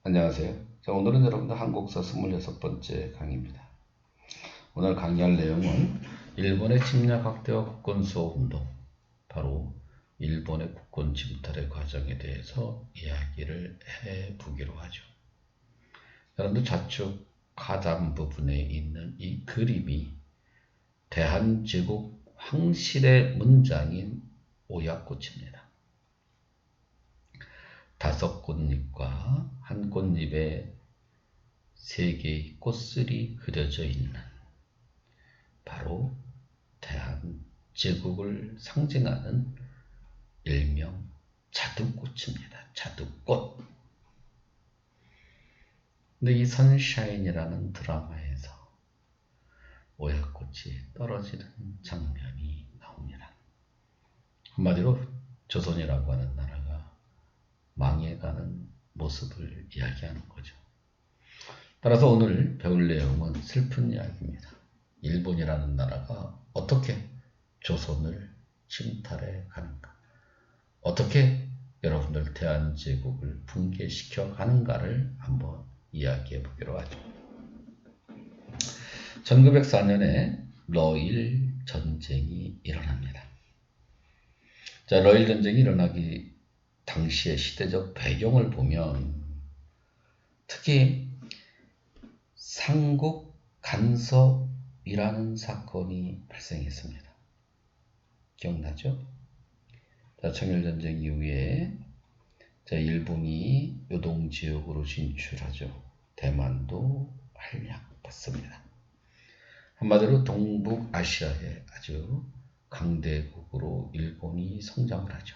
안녕하세요. 자, 오늘은 여러분들 한국사 26번째 강의입니다. 오늘 강의할 내용은 일본의 침략 확대와 국권 수호 운동, 바로 일본의 국권 침탈의 과정에 대해서 이야기를 해보기로 하죠. 여러분들 좌측 하단 부분에 있는 이 그림이 대한제국 황실의 문장인 오약꽃입니다. 5꽃잎과 한 꽃잎에 3개의 꽃술이 그려져 있는 바로 대한제국을 상징하는 일명 자두꽃입니다. 자두꽃. 근데 이 선샤인이라는 드라마에서 오약꽃이 떨어지는 장면이 나옵니다. 한마디로 조선이라고 하는 나라가 망해가는 모습을 이야기하는 거죠. 따라서 오늘 배울 내용은 슬픈 이야기입니다. 일본이라는 나라가 어떻게 조선을 침탈해 가는가, 어떻게 여러분들 대한제국을 붕괴시켜 가는가를 한번 이야기해 보기로 하죠. 1904년에 러일 전쟁이 일어납니다. 자, 러일 전쟁이 일어나기 당시의 시대적 배경을 보면 특히 삼국 간섭이라는 사건이 발생했습니다. 기억나죠? 자, 청일전쟁 이후에 일본이 요동지역으로 진출하죠. 대만도 함락받습니다. 한마디로 동북아시아의 아주 강대국으로 일본이 성장을 하죠.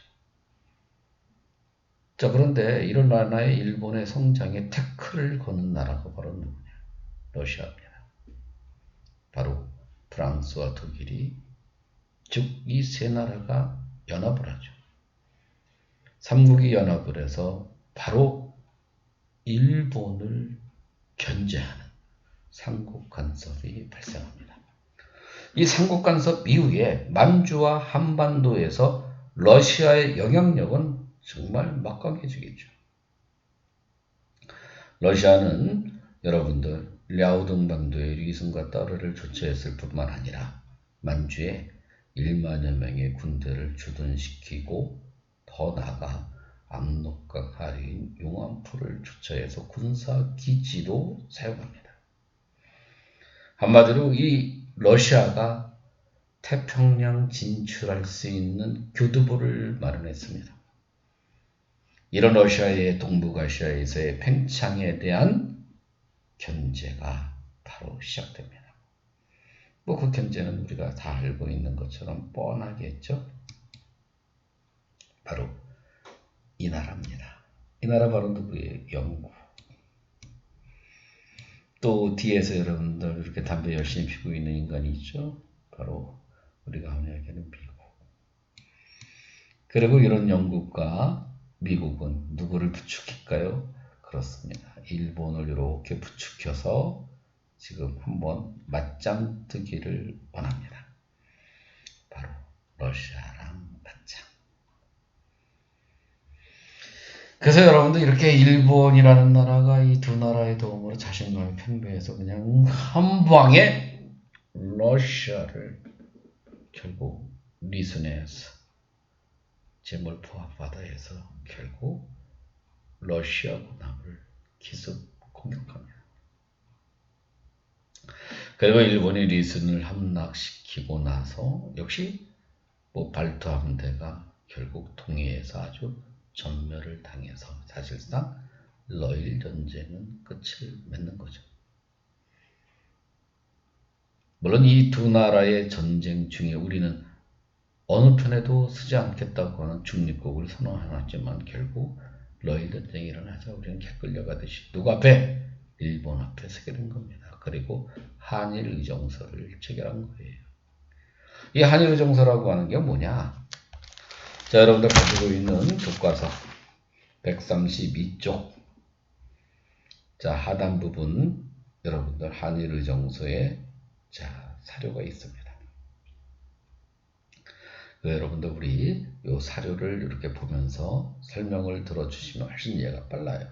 자, 그런데 이런 나라의 일본의 성장에 태클을 거는 나라가 바로 누구냐? 러시아입니다. 바로 프랑스와 독일이, 즉 이 세 나라가 연합을 하죠. 삼국이 연합을 해서 바로 일본을 견제하는 삼국간섭이 발생합니다. 이 삼국간섭 이후에 만주와 한반도에서 러시아의 영향력은 정말 막강해지겠죠. 러시아는 여러분들 랴오둥방도의 리순과 따르를 조처했을 뿐만 아니라 만주에 1만여 명의 군대를 주둔시키고 더 나아가 압록강 하류인 용암풀을 조처해서 군사기지로 사용합니다. 한마디로 이 러시아가 태평양 진출할 수 있는 교두보를 마련했습니다. 이런 러시아의 동북아시아에서의 팽창에 대한 견제가 바로 시작됩니다. 그 견제는 우리가 다 알고 있는 것처럼 뻔하겠죠? 바로 이 나라입니다. 이 나라 바로 누구예요? 영국. 또 뒤에서 여러분들 이렇게 담배 열심히 피우고 있는 인간이 있죠? 바로 우리가 이야기하는 미국. 그리고 이런 영국과 미국은 누구를 부추길까요? 그렇습니다. 일본을 이렇게 부추겨서 지금 한번 맞짱 뜨기를 원합니다. 바로 러시아랑 맞짱. 그래서 여러분들 이렇게 일본이라는 나라가 이 두 나라의 도움으로 자신감이 팽배해서 그냥 한 방에 러시아를 결국 리순에서 제몰포와 바다에서 결국 러시아 군함을 기습 공격합니다. 그리고 일본이 리순을 함락시키고 나서 역시 발투 함대가 결국 동해에서 아주 전멸을 당해서 사실상 러일 전쟁은 끝을 맺는 거죠. 물론 이 두 나라의 전쟁 중에 우리는 어느 편에도 쓰지 않겠다고 하는 중립국을 선언해놨지만 결국 러일 전쟁이 일어나자 우리는 개 끌려가듯이 누구 앞에? 일본 앞에 서게 된 겁니다. 그리고 한일의정서를 체결한 거예요. 이 한일의정서라고 하는 게 뭐냐? 자, 여러분들 가지고 있는 교과서 132쪽 자, 하단 부분 여러분들 한일의정서에 자, 사료가 있습니다. 여러분들 우리 이 사료를 이렇게 보면서 설명을 들어주시면 훨씬 이해가 빨라요.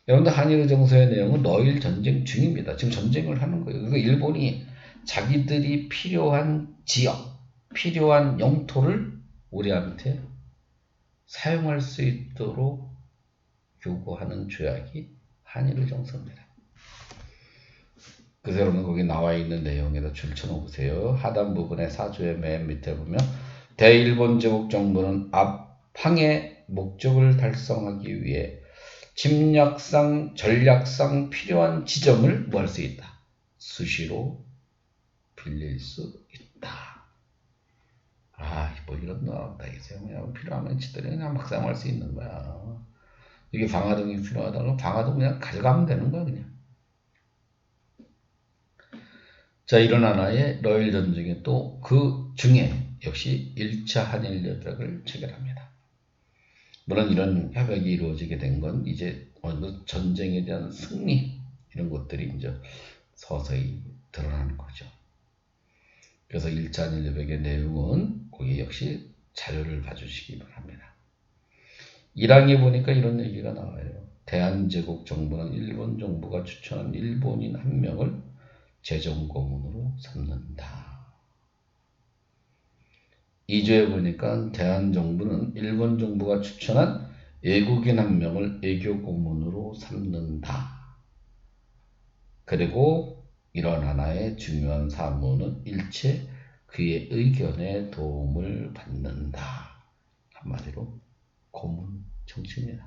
여러분들 한일 정서의 내용은 러일 전쟁 중입니다. 지금 전쟁을 하는 거예요. 그러니까 일본이 자기들이 필요한 지역, 필요한 영토를 우리한테 사용할 수 있도록 요구하는 조약이 한일 정서입니다. 그래서 여러분 거기 나와 있는 내용에다 줄 쳐놓으세요. 하단 부분의 사조의 맨 밑에 보면 대일본 제국 정부는 압항의 목적을 달성하기 위해 침략상, 전략상 필요한 지점을 뭐 할 수 있다? 수시로 빌릴 수 있다. 뭐 이런 거 나온다. 그냥 필요하면 지들이 그냥 막 사용할 수 있는 거야. 이게 방화동이 필요하다면 방화동 그냥 가져가면 되는 거야, 그냥. 자, 이런 하나의 러일 전쟁에 또 그 중에 역시 1차 한일협약을 체결합니다. 물론 이런 협약이 이루어지게 된 건 이제 어느 전쟁에 대한 승리 이런 것들이 이제 서서히 드러나는 거죠. 그래서 1차 한일협약의 내용은 거기 역시 자료를 봐주시기 바랍니다. 1항에 보니까 이런 얘기가 나와요. 대한제국 정부는 일본 정부가 추천한 일본인 한 명을 재정고문으로 삼는다. 2조에 보니까 대한정부는 일본 정부가 추천한 외국인 한 명을 외교고문으로 삼는다. 그리고 이런 하나의 중요한 사무는 일체 그의 의견에 도움을 받는다. 한마디로 고문 정치입니다.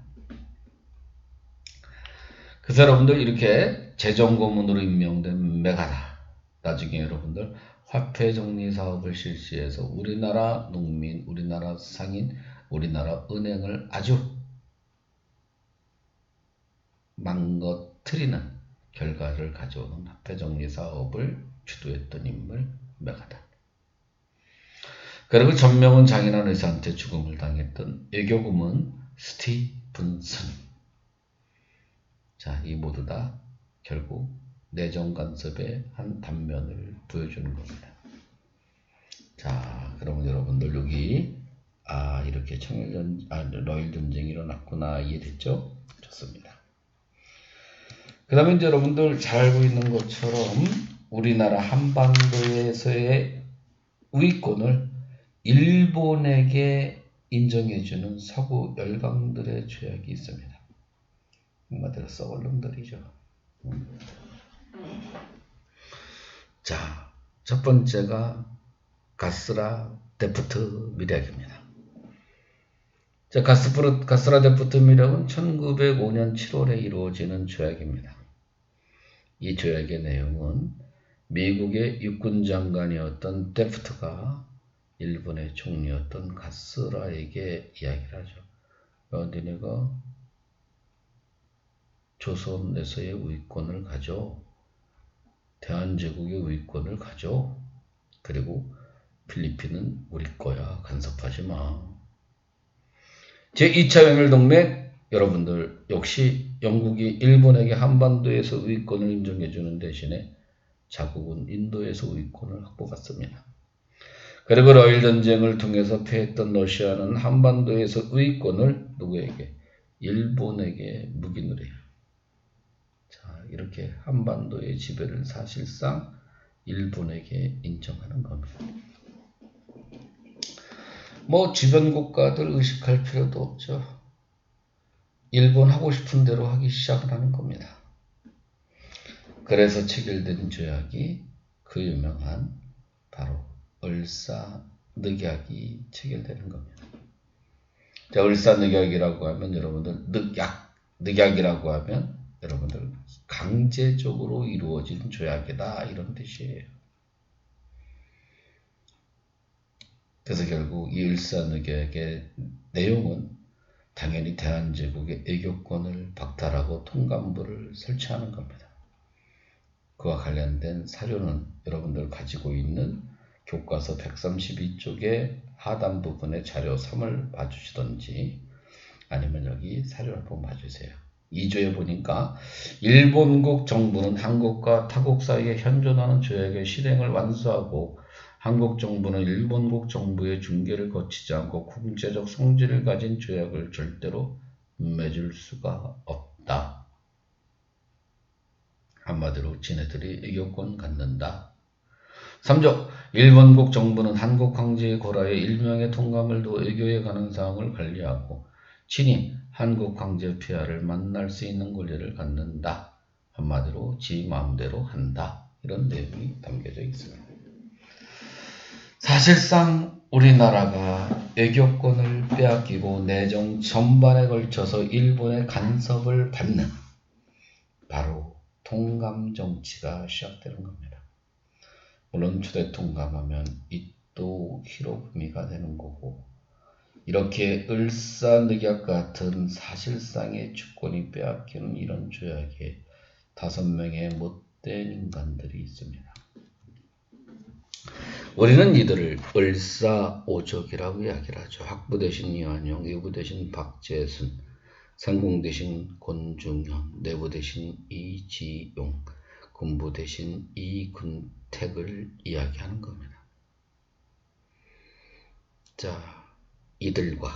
그래서 여러분들 이렇게 재정고문으로 임명된 메가다. 나중에 여러분들 화폐 정리 사업을 실시해서 우리나라 농민, 우리나라 상인, 우리나라 은행을 아주 망가뜨리는 결과를 가져오는 화폐 정리 사업을 주도했던 인물 메가다. 그리고 전명은 장인한 의사한테 죽음을 당했던 외교고문 스티븐슨. 자, 이 모두 다 결국 내정 간섭의 한 단면을 보여주는 겁니다. 자, 그러면 여러분들 여기 이렇게 러일 전쟁이 일어났구나 이해됐죠? 좋습니다. 그 다음에 이제 여러분들 잘 알고 있는 것처럼 우리나라 한반도에서의 우위권을 일본에게 인정해주는 서구 열강들의 조약이 있습니다. 한마디로 썩을 놈들이죠. 자, 첫 번째가 가스라 데프트 밀약입니다. 자, 가스라 데프트 밀약은 1905년 7월에 이루어지는 조약입니다. 이 조약의 내용은 미국의 육군 장관이었던 데프트가 일본의 총리였던 가스라에게 이야기를 하죠. 니네가 조선에서의 우위권을 가져. 대한제국의 우위권을 가져. 그리고 필리핀은 우리 거야. 간섭하지 마. 제2차 연일동맹 여러분들 역시 영국이 일본에게 한반도에서 우위권을 인정해주는 대신에 자국은 인도에서 우위권을 확보받습니다. 그리고 러일 전쟁을 통해서 패했던 러시아는 한반도에서 우위권을 누구에게? 일본에게 묵인을 해요. 자, 이렇게 한반도의 지배를 사실상 일본에게 인정하는 겁니다. 주변 국가들 의식할 필요도 없죠. 일본 하고 싶은 대로 하기 시작을 하는 겁니다. 그래서 체결된 조약이 그 유명한 바로 을사늑약이 체결되는 겁니다. 자, 을사늑약이라고 하면 여러분들 늑약이라고 하면 여러분들 강제적으로 이루어진 조약이다 이런 뜻이에요. 그래서 결국 이 을사늑약의 내용은 당연히 대한제국의 애교권을 박탈하고 통감부를 설치하는 겁니다. 그와 관련된 사료는 여러분들 가지고 있는 교과서 132쪽의 하단 부분의 자료 3을 봐주시던지 아니면 여기 사료를 한번 봐주세요. 2조에 보니까 일본국 정부는 한국과 타국 사이에 현존하는 조약의 실행을 완수하고 한국 정부는 일본국 정부의 중개를 거치지 않고 국제적 성질을 가진 조약을 절대로 맺을 수가 없다. 한마디로 지네들이 애교권 갖는다. 3조 일본국 정부는 한국 황제의 고라에 일명의 통감을 두 애교에 관한 사항을 관리하고 친히 한국 황제 폐하를 만날 수 있는 권리를 갖는다. 한마디로 지 마음대로 한다. 이런 내용이 담겨져 있습니다. 사실상 우리나라가 애교권을 빼앗기고 내정 전반에 걸쳐서 일본의 간섭을 받는 바로 통감 정치가 시작되는 겁니다. 물론 초대 통감하면 이또 히로부미가 되는 거고 이렇게 을사늑약 같은 사실상의 주권이 빼앗기는 이런 조약에 5명의 못된 인간들이 있습니다. 우리는 이들을 을사오적이라고 이야기를 하죠. 학부 대신 이완용, 외부 대신 박재순, 상공 대신 권중현, 내부 대신 이지용, 군부 대신 이군택을 이야기하는 겁니다. 자, 이들과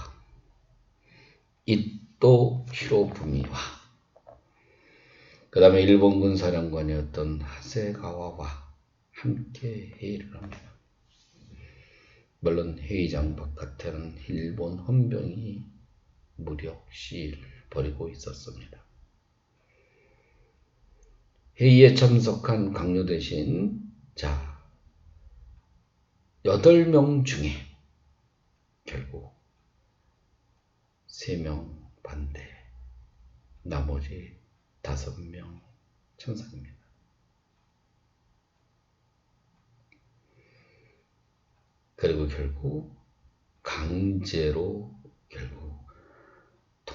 이또 히로부미와 그 다음에 일본군 사령관이었던 하세가와와 함께 회의를 합니다. 물론 회의장 바깥에는 일본 헌병이 무력 시위를 벌이고 있었습니다. 회의에 참석한 강요 대신 8명 중에 결국 3명 반대, 나머지 5명 참석입니다. 그리고 결국 강제로 결국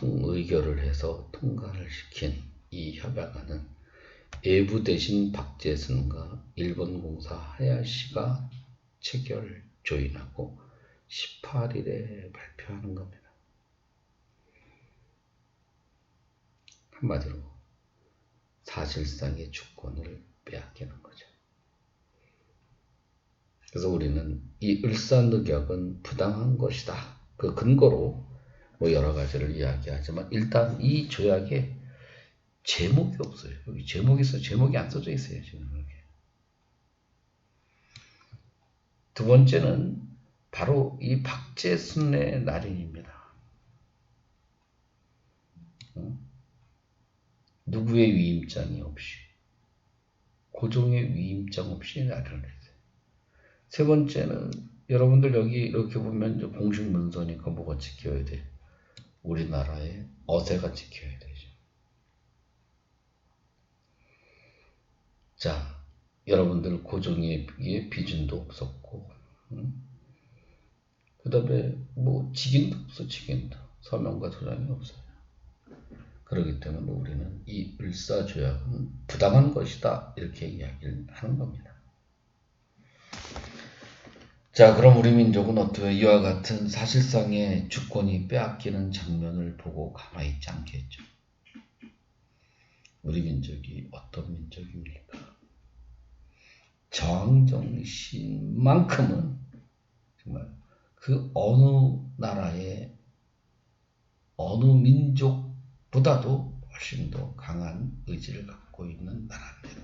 의결을 해서 통과를 시킨 이 협약안은 외부 대신 박재순과 일본 공사 하야시가 체결 조인하고 18일에 발표하는 겁니다. 한마디로 사실상의 주권을 빼앗기는 거죠. 그래서 우리는 이 을사늑약은 부당한 것이다. 그 근거로 여러 가지를 이야기하지만 일단 이 조약에 제목이 없어요. 여기 제목이 있어요. 제목이 안 써져 있어요. 지금 이렇게. 두 번째는 바로 이 박재순의 날인입니다. 누구의 위임장이 없이 고종의 위임장 없이 날인을 했어요. 세 번째는 여러분들 여기 이렇게 보면 공식 문서니까 뭐가 지켜야 돼? 우리나라의 어세가 지켜야 되죠. 자, 여러분들 고종의 비준도 없었고, 그 다음에 직인도 없어, 직인도. 서명과 도장이 없어요. 그렇기 때문에 우리는 이 을사조약은 부당한 것이다. 이렇게 이야기를 하는 겁니다. 자, 그럼 우리 민족은 어떻게 이와 같은 사실상의 주권이 빼앗기는 장면을 보고 가만히 있지 않겠죠. 우리 민족이 어떤 민족입니까? 저항정신만큼은 정말 그 어느 나라의 어느 민족보다도 훨씬 더 강한 의지를 갖고 있는 나라입니다.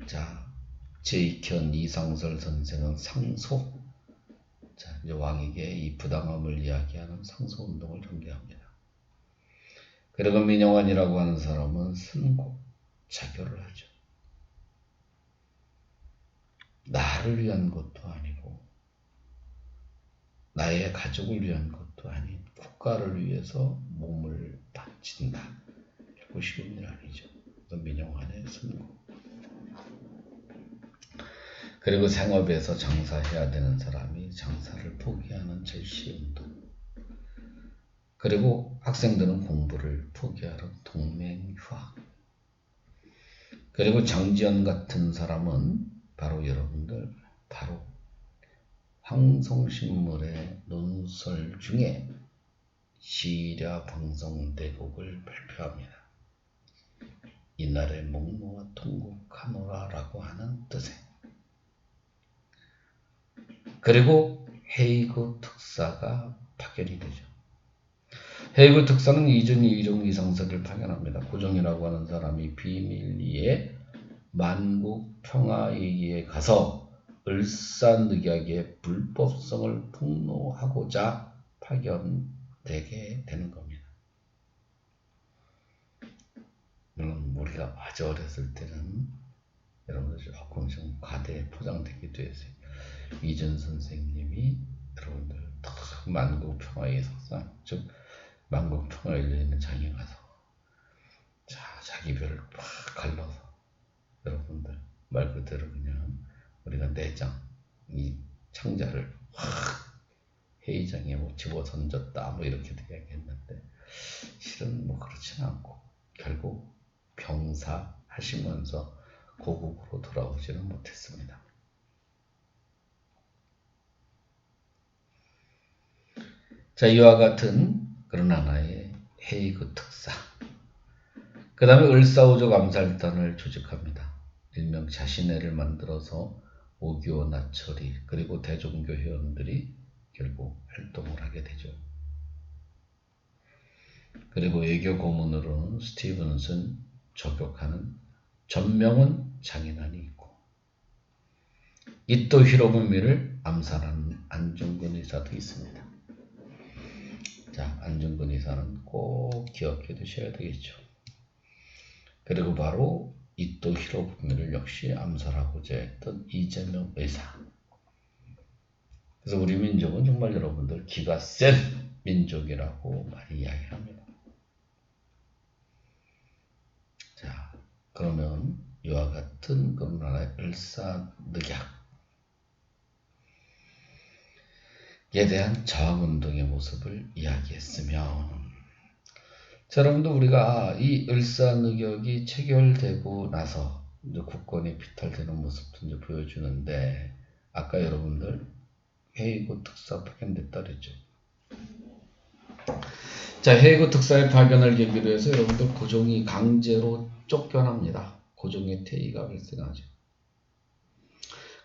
자, 제익현 이상설 선생은 상소, 이제 왕에게 이 부당함을 이야기하는 상소운동을 전개합니다. 그리고 민영환이라고 하는 사람은 순국 자결을 하죠. 나를 위한 것도 아니고 나의 가족을 위한 것도 아닌 국가를 위해서 몸을 바친다. 결국 쉬운 일 아니죠. 민영환의 순국. 그리고 생업에서 장사해야 되는 사람이 장사를 포기하는 절시운동. 그리고 학생들은 공부를 포기하는 동맹휴학. 그리고 장지연 같은 사람은 바로 여러분들 바로 황성신물의 논설 중에 시랴방성대곡을 발표합니다. 이날의 목노와 통곡하노라라고 하는 뜻에. 그리고 헤이그 특사가 파견이 되죠. 헤이그 특사는 이준 이종 이상설을 파견합니다. 고종이라고 하는 사람이 비밀리에 만국 평화회의에 가서 을사늑약의 불법성을 폭로하고자 파견되게 되는 겁니다. 물론 우리가 아주 어렸을 때는 여러분들 조금 좀 과대에 포장되기도 했어요. 이준 선생님이 여러분들 만국 평화회의 석상, 즉 만국 평화에 있는 장에 가서 자기 별을 팍 갈라서 여러분들 말 그대로 그냥 우리가 내장 이 창자를 확 회의장에 뭐 집어 던졌다 뭐 이렇게 이야기했는데 실은 뭐 그렇지는 않고 결국 병사하시면서 고국으로 돌아오지는 못했습니다. 자, 이와 같은 그런 하나의 헤이그 특사. 그 다음에 을사오적 암살단을 조직합니다. 일명 자신애를 만들어서 오교 나철이 그리고 대종교 회원들이 결국 활동을 하게 되죠. 그리고 외교 고문으로는 스티븐슨 저격하는 전명은 장인환이 있고 이또 히로부미를 암살하는 안중근 의사도 있습니다. 자, 안중근 의사는 꼭 기억해 두셔야 되겠죠. 그리고 바로 이또 히로부미를 역시 암살하고자 했던 이재명 의사. 그래서 우리 민족은 정말 여러분들 기가 센 민족이라고 많이 이야기합니다. 자, 그러면 이와 같은 그런 하나의 을사늑약에 대한 저항운동의 모습을 이야기했으면 자, 여러분들 우리가 이 을사늑약이 체결되고 나서 이제 국권이 비탈되는 모습도 이제 보여주는데 아까 여러분들 헤이그 특사 파견됐다 그랬죠. 자, 헤이그 특사의 파견을 계기로 해서 여러분들 고종이 강제로 쫓겨납니다. 고종의 퇴위가 발생하죠.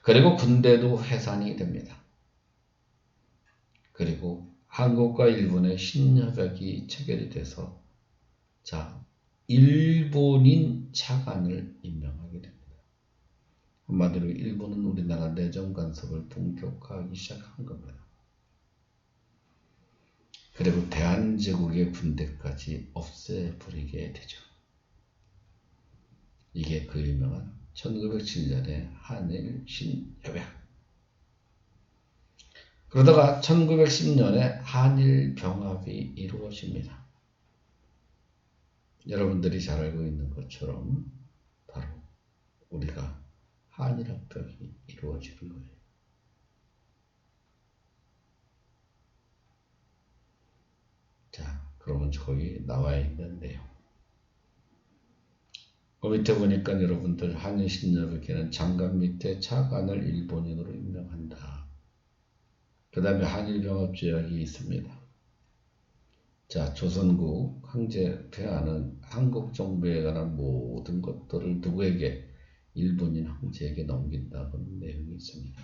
그리고 군대도 해산이 됩니다. 그리고 한국과 일본의 신협약이 체결이 돼서 자, 일본인 차관을 임명하게 됩니다. 한마디로 일본은 우리나라 내정 간섭을 본격화하기 시작한 겁니다. 그리고 대한제국의 군대까지 없애버리게 되죠. 이게 그 유명한 1907년의 한일 신협약. 그러다가 1910년에 한일 병합이 이루어집니다. 여러분들이 잘 알고 있는 것처럼 바로 우리가 한일합병이 이루어지는 거예요. 자, 그러면 거기 나와 있는 내용. 그 밑에 보니까 여러분들 한일신협약에는 장관 밑에 차관을 일본인으로 임명한다. 그 다음에 한일병합조약이 있습니다. 자, 조선국 황제 폐하는 한국 정부에 관한 모든 것들을 누구에게? 일본인 황제에게 넘긴다는 내용이 있습니다.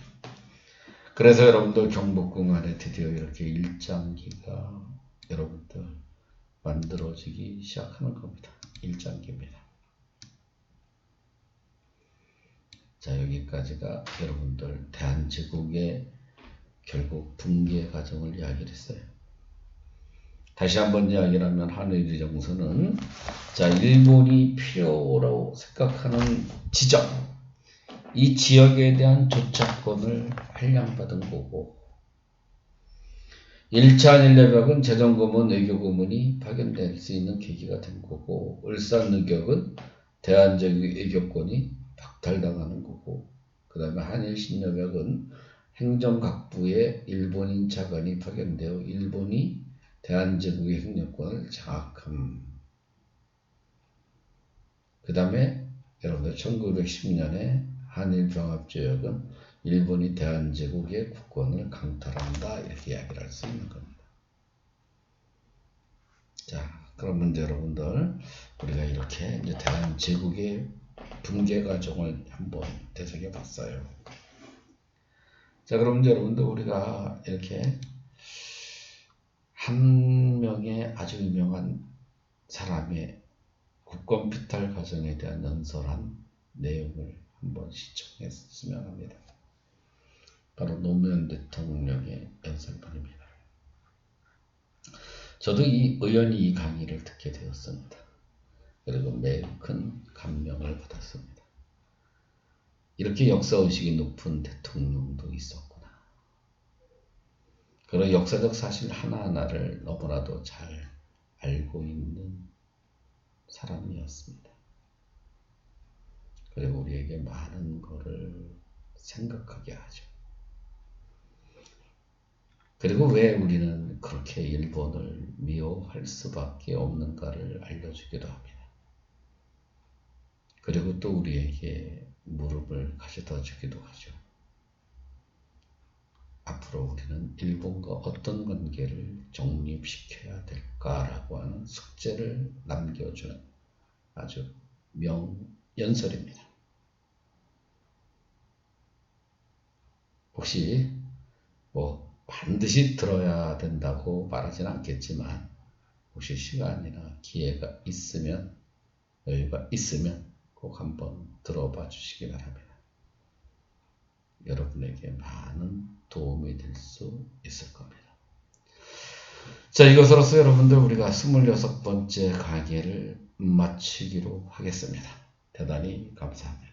그래서 여러분들 경복궁 안에 드디어 이렇게 일장기가 여러분들 만들어지기 시작하는 겁니다. 일장기입니다. 자, 여기까지가 여러분들 대한제국의 결국 붕괴 과정을 이야기를 했어요. 다시 한번 이야기를 하면 한일 정서는 자, 일본이 필요로 생각하는 지점, 이 지역에 대한 조차권을 할량받은 거고 1차 한일협약은 재정고문, 외교고문이 파견될 수 있는 계기가 된 거고 을사늑약은 대한제국 외교권이 박탈당하는 거고 그 다음에 한일신협약은 행정각부에 일본인 차관이 파견되어 일본이 대한제국의 행정권을 장악함. 그 다음에 여러분들 1910년에 한일병합조약은 일본이 대한제국의 국권을 강탈한다 이렇게 이야기를 할 수 있는 겁니다. 자, 그러면 여러분들 우리가 이렇게 이제 대한제국의 붕괴 과정을 한번 되새겨 봤어요. 자, 그럼 여러분들 우리가 이렇게 한 명의 아주 유명한 사람의 국권피탈 과정에 대한 연설한 내용을 한번 시청했으면 합니다. 바로 노무현 대통령의 연설문입니다. 저도 이 의원이 이 강의를 듣게 되었습니다. 그리고 매우 큰 감명을 받았습니다. 이렇게 역사의식이 높은 대통령도 있었구나. 그런 역사적 사실 하나하나를 너무나도 잘 알고 있는 사람이었습니다. 그리고 우리에게 많은 것을 생각하게 하죠. 그리고 왜 우리는 그렇게 일본을 미워할 수밖에 없는가를 알려주기도 합니다. 그리고 또 우리에게 무릎을 가져다 주기도 하죠. 앞으로 우리는 일본과 어떤 관계를 정립시켜야 될까라고 하는 숙제를 남겨주는 아주 명연설입니다. 혹시 반드시 들어야 된다고 말하진 않겠지만 혹시 시간이나 기회가 있으면 여유가 있으면 꼭 한번 들어봐 주시기 바랍니다. 여러분에게 많은 도움이 될 수 있을 겁니다. 자, 이것으로서 여러분들 우리가 26번째 강의를 마치기로 하겠습니다. 대단히 감사합니다.